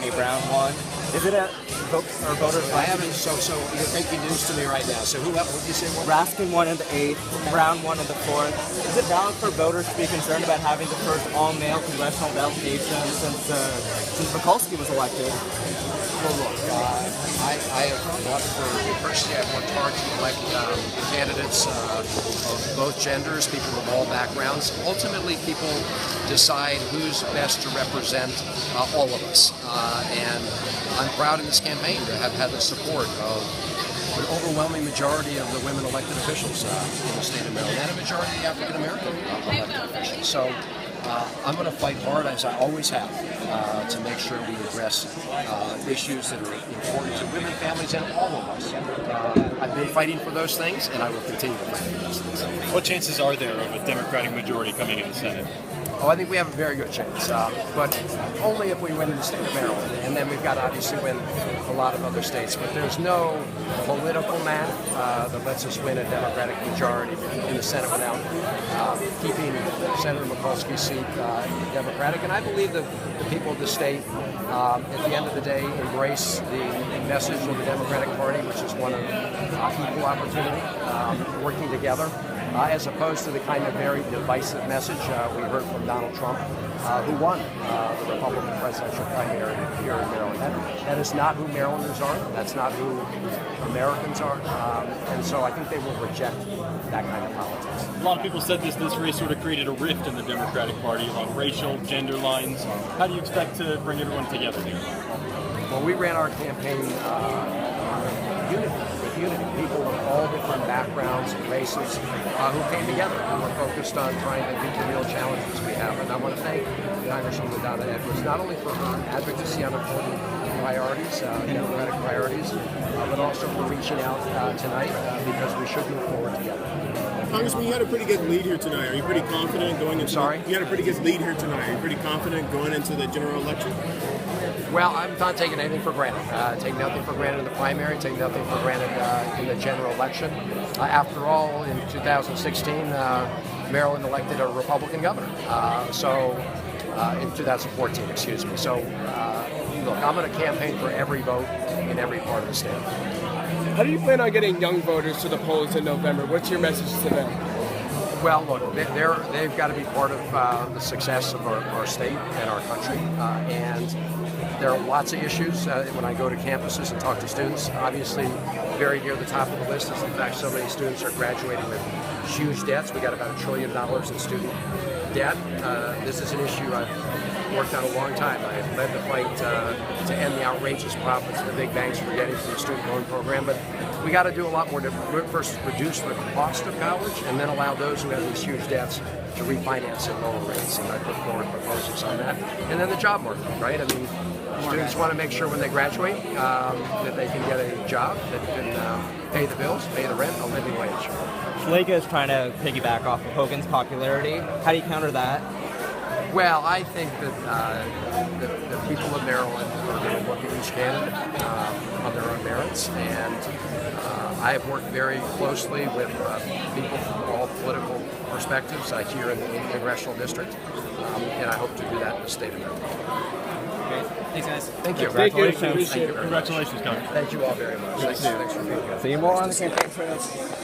Kay Brown won. Is it a voter? I haven't. So you're breaking news to me right now. So what did you say? Raskin won in the 8th, Brown won in the 4th. Is it valid for voters to be concerned about having the first all-male congressional delegation since Mikulski was elected? Well, look, I have worked personally, I've worked hard to elect candidates of both genders, people of all backgrounds. Ultimately, people decide who's best to represent all of us. And I'm proud in this campaign to have had the support of an overwhelming majority of the women elected officials in the state of Maryland, and a majority of the African American elected officials. So I'm going to fight hard, as I always have, to make sure we address issues that are important to women, families, and all of us. I've been fighting for those things, and I will continue to fight for those things. What chances are there of a Democratic majority coming in the Senate? Oh, I think we have a very good chance, but only if we win in the state of Maryland. And then we've got to obviously win a lot of other states. But there's no political math that lets us win a Democratic majority in the Senate without keeping Senator Mikulski's seat Democratic. And I believe that the people of the state, at the end of the day, embrace the message of the Democratic Party, which is one of equal opportunity, working together. As opposed to the kind of very divisive message we heard from Donald Trump, who won the Republican presidential primary here in Maryland. That is not who Marylanders are. That's not who Americans are. And so I think they will reject that kind of politics. A lot of people said this race sort of created a rift in the Democratic Party along racial, gender lines. How do you expect to bring everyone together here? Well, we ran our campaign unity, people of all different backgrounds and races who came together and were focused on trying to meet the real challenges we have. And I want to thank Congresswoman Donna Edwards, not only for her advocacy on important priorities, democratic priorities, but also for reaching out tonight because we should move forward together. Congressman, you had a pretty good lead here tonight. Are you pretty confident going into? You had a pretty good lead here tonight. Are you pretty confident going into the general election? Well, I'm not taking anything for granted. Take nothing for granted in the primary, take nothing for granted in the general election. After all, in 2016, Maryland elected a Republican governor. In 2014, excuse me. So, look, I'm going to campaign for every vote in every part of the state. How do you plan on getting young voters to the polls in November? What's your message to them? Well, look, they've got to be part of the success of our state and our country. And there are lots of issues when I go to campuses and talk to students. Obviously, very near the top of the list is the fact so many students are graduating with huge debts. We got about $1 trillion in student debt. This is an issue I've worked on a long time. I've led the fight to end the outrageous profits the big banks were getting from the student loan program. But we got to do a lot more to first reduce the cost of college and then allow those who have these huge debts to refinance at lower rates. And I put forward proposals on that. And then the job market, right? I mean, students want to make sure when they graduate that they can get a job that can pay the bills, pay the rent, a living wage. Schlega is trying to piggyback off of Hogan's popularity. How do you counter that? Well, I think that the people of Maryland are going to look at each candidate on their own merits, and I have worked very closely with people from all political perspectives here in the congressional district, and I hope to do that in the state of Maryland. Thanks, guys. Thank you. Congratulations, Congressman. Thank you all very much. Thanks for being here. See you more on the campaign trail.